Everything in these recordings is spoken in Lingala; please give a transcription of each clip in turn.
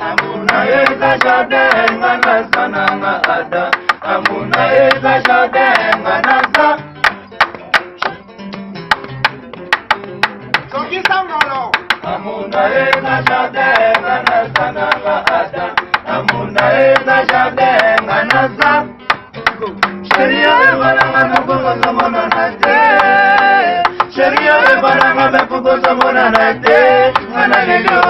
Amuna eza jardin ngana sana ada. Amuna eza jardin ngana sa. Amuna eza jardin ngana sana ada. Amuna eza jardin ngana sa. Sheria baranga bugo samona nate. Sheria baranga bugo samona nate. Ngana lelo.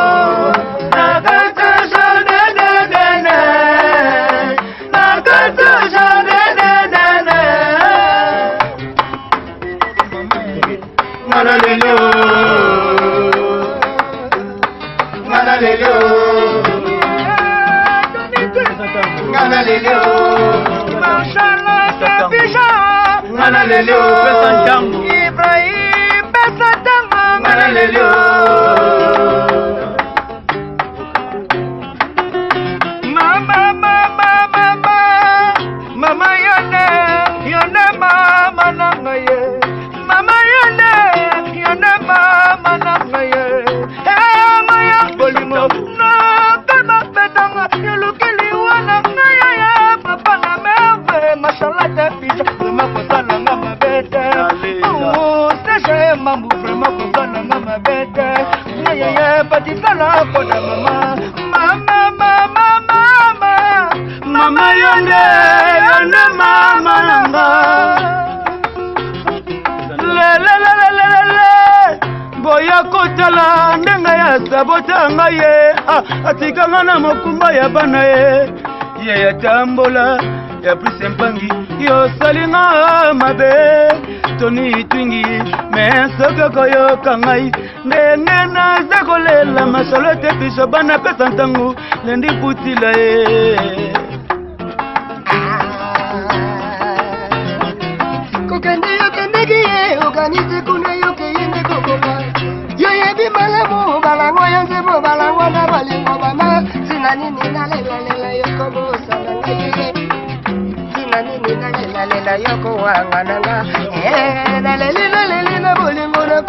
Ibrahim Besatang Mama yone mama nangaye. Mama yone mama nangaye. Maya bolimo na kama pedanga yelukili wana ngaya papa na merve mashallah ta pizza vraiment kosala ngama bete. Stage mambu vraiment kosala ngama bete. Ngaya patisala koda mama yone mama nanga. Boya kotala ndenga ya sabota ngaye atika ngana mokumba ya bana ye ya tambola ya prise mpangi yo salinga mabe toni twingi mesoko koyo kangai ndenge na zakolela masolo te biso bana pesa ntangu lendi putila kokende ye organize kuna yoke yende kokoka yoye bimalamu balangwa yanzebo balangwa na balingo bama sina nini nalela yoko bosala ngaye sina nini nalela yoko wanga nanga na bolingo na